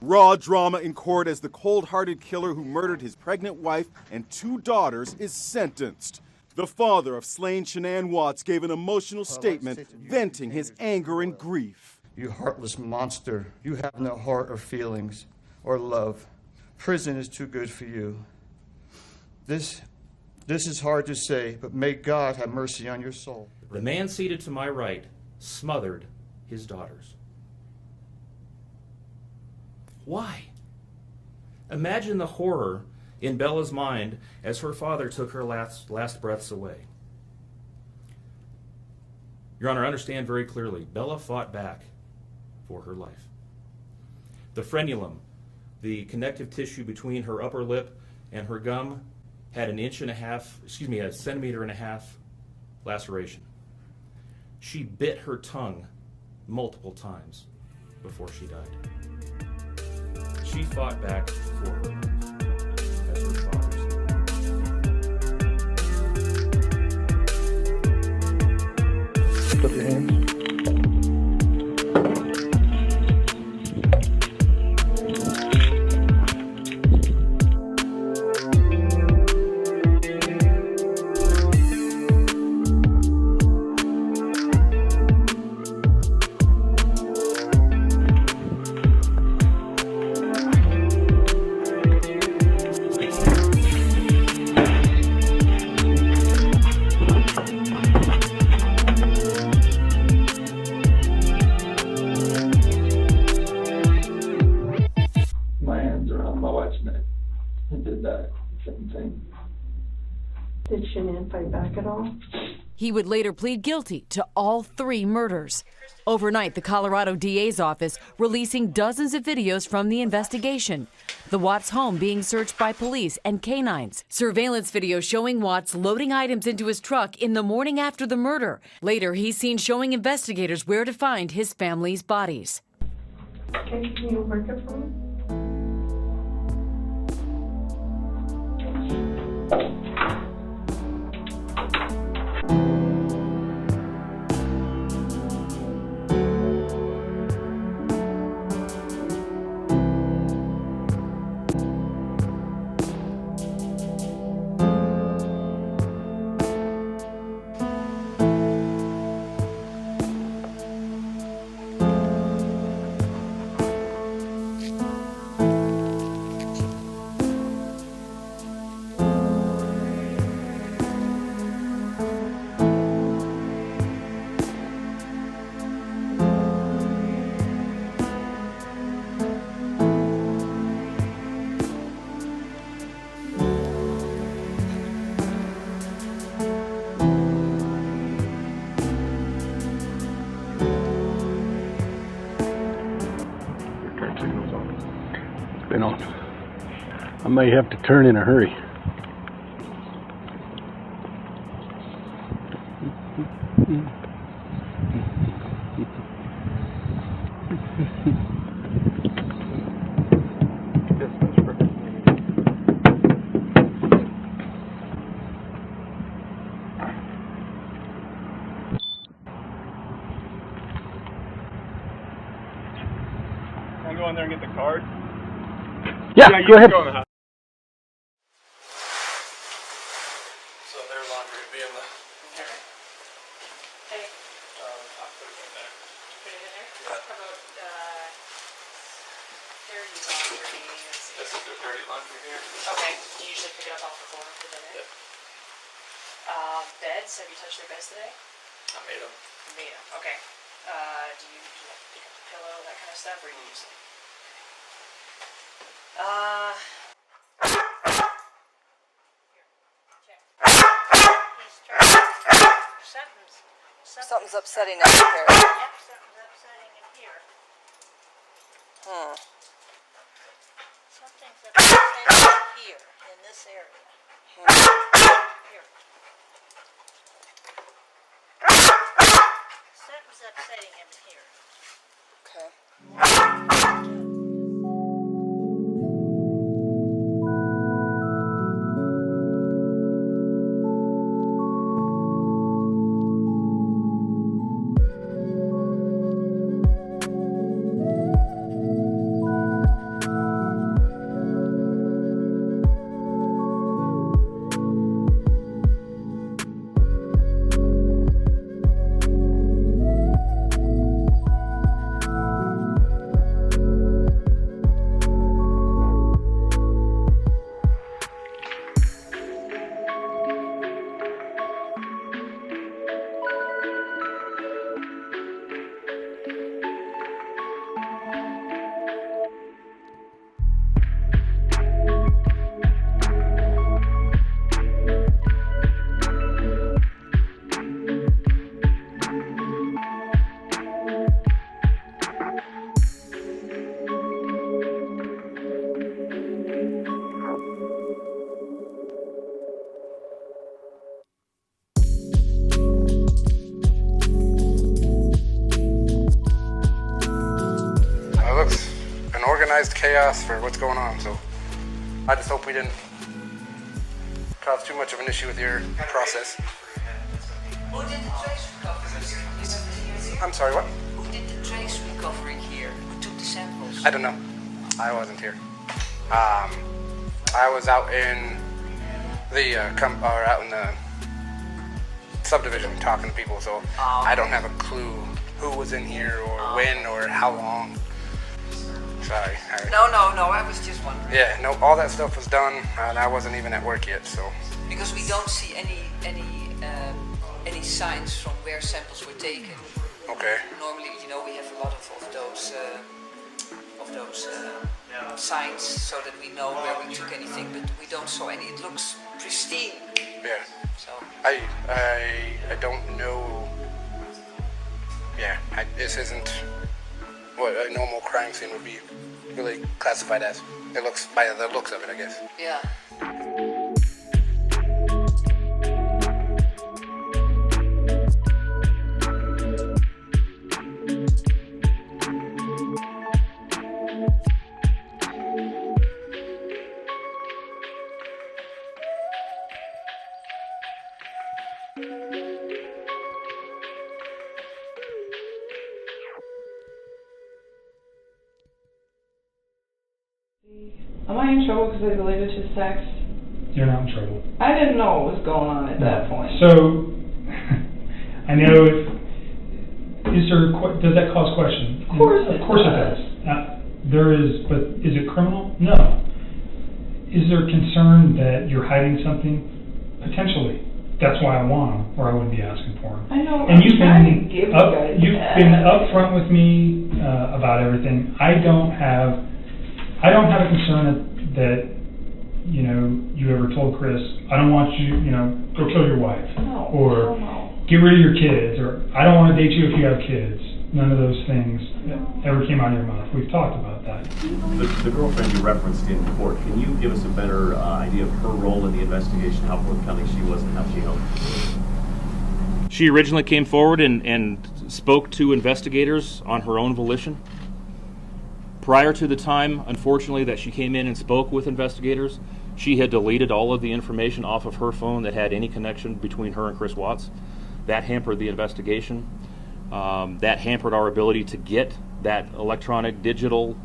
Raw drama in court as the cold-hearted killer who murdered his pregnant wife and 2 daughters is sentenced. The father of slain Shanann Watts gave an emotional statement venting his anger and grief. You heartless monster, you have no heart or feelings or love. Prison is too good for you. This is hard to say, but may God have mercy on your soul. The man seated to my right smothered his daughters. Why? Imagine the horror in Bella's mind as her father took her last breaths away. Your Honor, understand very clearly, Bella fought back for her life. The frenulum, the connective tissue between her upper lip and her gum, had a centimeter and a half laceration. She bit her tongue multiple times before she died. She fought back for her life, as her father said. Put your hands. Did Shanann fight back at all? He would later plead guilty to all 3 murders. Overnight, the Colorado DA's office releasing dozens of videos from the investigation. The Watts home being searched by police and canines. Surveillance video showing Watts loading items into his truck in the morning after the murder. Later, he's seen showing investigators where to find his family's bodies. Okay, can you work it for me? Been on. I may have to turn in a hurry. Can I go in there and get the card? Yeah, go ahead. Go in the house. So their laundry would be in the here. Hey. I'll put it in there. Put it in there? How about, dirty laundry? Let's see. This is the dirty laundry here. Okay, do you usually pick it up off the floor and put it in there? Yep. Beds, have you touched their beds today? I made them. You made them, okay. Do you like pick up the pillow, that kind of stuff, or do you use it? Something's upsetting up here. Yep, something's upsetting in here. Something's upsetting here, in this area. Here. Something's upsetting him here. Okay. organized chaos for what's going on, so I just hope we didn't cause too much of an issue with your process. Who did the trace recovery? I'm sorry, what? Who did the trace recovery here? Who took the samples? I don't know. I wasn't here. I was out in the out in the subdivision talking to people, so I don't have a clue who was in here or when or how long. Sorry. No, I was just wondering. Yeah, no, all that stuff was done, and I wasn't even at work yet, so. Because we don't see any signs from where samples were taken. Okay. Normally, we have a lot of those signs so that we know where we took anything, but we don't saw any. It looks pristine. Yeah. So. I don't know. Yeah, this isn't what a normal crime scene would be really classified as. It looks, by the looks of it, I guess. Yeah. Am I in trouble because I related to sex? You're not in trouble. I didn't know what was going on at that point. So, I know does that cause question? Of course it does. There is, but is it criminal? No. Is there concern that you're hiding something? Potentially. That's why I want them, or I wouldn't be asking for them. I know. And you've been upfront with me about everything. I don't have a concern that you ever told Chris, I don't want you, go kill your wife, or get rid of your kids, or I don't want to date you if you have kids. None of those things ever came out of your mouth. We've talked about that. The girlfriend you referenced in court, can you give us a better idea of her role in the investigation, how forthcoming she was, and how she helped? She originally came forward and spoke to investigators on her own volition. Prior to the time, unfortunately, that she came in and spoke with investigators, she had deleted all of the information off of her phone that had any connection between her and Chris Watts. That hampered the investigation. That hampered our ability to get that electronic digital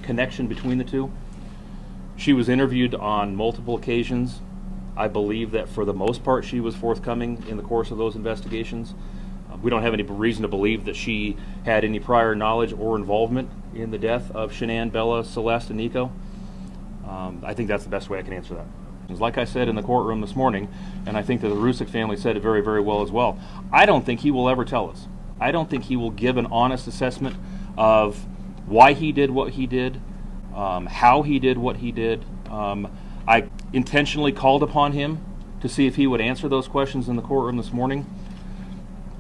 connection between the two. She was interviewed on multiple occasions. I believe that for the most part she was forthcoming in the course of those investigations. We don't have any reason to believe that she had any prior knowledge or involvement in the death of Shanann, Bella, Celeste, and Nico. I think that's the best way I can answer that. Like I said in the courtroom this morning, and I think that the Rusick family said it very, very well as well, I don't think he will ever tell us. I don't think he will give an honest assessment of why he did what he did, how he did what he did. I intentionally called upon him to see if he would answer those questions in the courtroom this morning.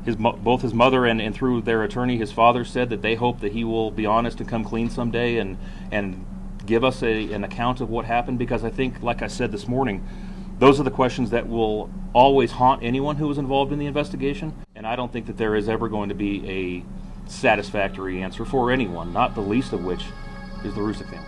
Both his mother and through their attorney, his father, said that they hope that he will be honest and come clean someday and give us an account of what happened, because I think, like I said this morning, those are the questions that will always haunt anyone who was involved in the investigation, and I don't think that there is ever going to be a satisfactory answer for anyone, not the least of which is the Rusick family.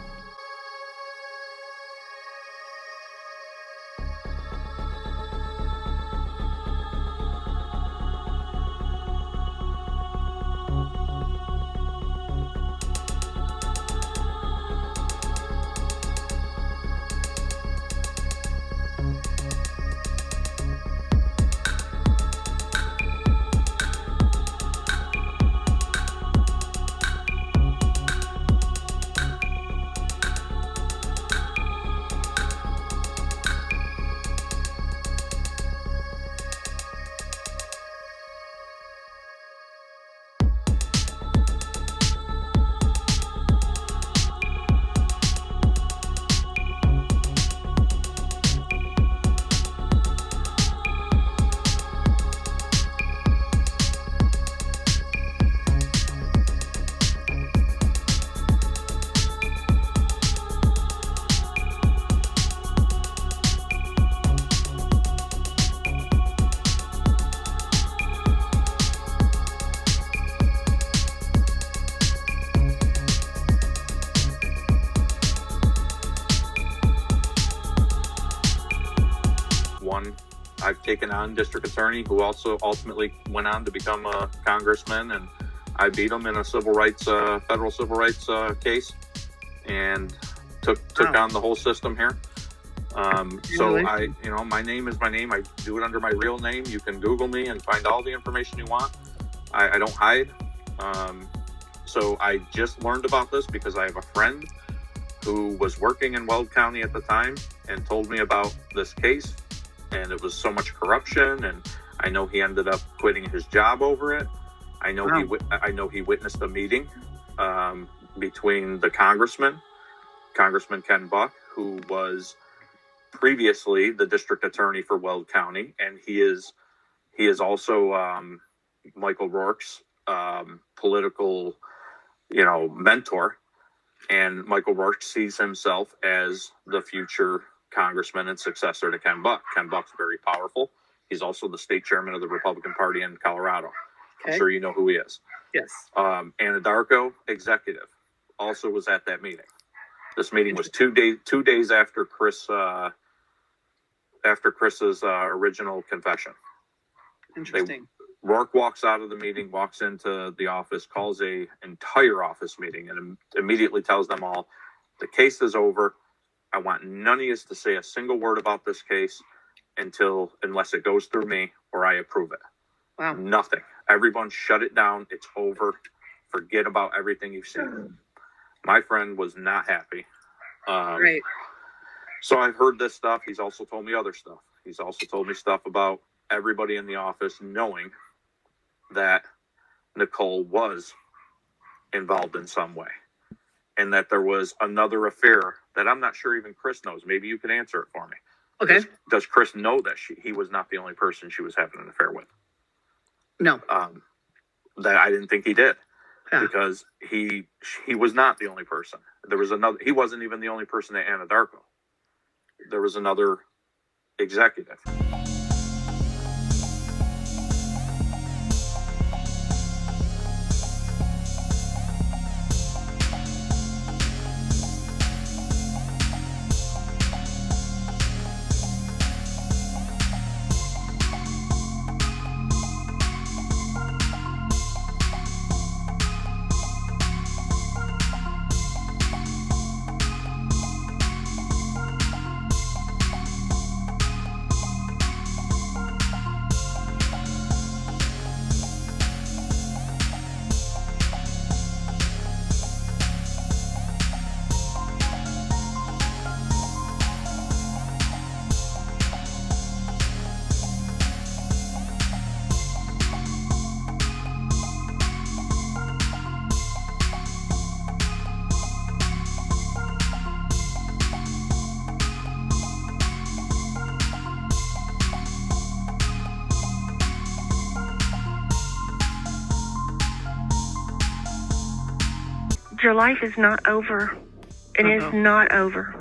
I've taken on district attorney who also ultimately went on to become a congressman, and I beat him in a federal civil rights case, and took on the whole system here. So my name is my name. I do it under my real name. You can Google me and find all the information you want. I don't hide. So I just learned about this because I have a friend who was working in Weld County at the time and told me about this case, and it was so much corruption, and I know he ended up quitting his job over it. I know he witnessed a meeting between the Congressman Ken Buck, who was previously the district attorney for Weld County, and he is also Michael Rourke's political, mentor. And Michael Rourke sees himself as the future congressman and successor to Ken Buck. Ken Buck's very powerful. He's also the state chairman of the Republican Party in Colorado. Okay. I'm sure you know who he is. Yes. Anadarko, executive, also was at that meeting. This meeting was 2 days after Chris's original confession. Interesting. Rourke walks out of the meeting, walks into the office, calls a entire office meeting, and immediately tells them all, the case is over. I want none of you to say a single word about this case unless it goes through me or I approve it. Wow. Nothing. Everyone shut it down. It's over. Forget about everything you've seen. My friend was not happy. Right. So I've heard this stuff. He's also told me other stuff. He's also told me stuff about everybody in the office knowing that Nicole was involved in some way, and that there was another affair that I'm not sure even Chris knows. Maybe you can answer it for me. Okay. Does Chris know that he was not the only person she was having an affair with? No. That I didn't think he did. Yeah. Because he was not the only person. There was another. He wasn't even the only person at Anadarko. There was another executive. Your life is not over. It is not over.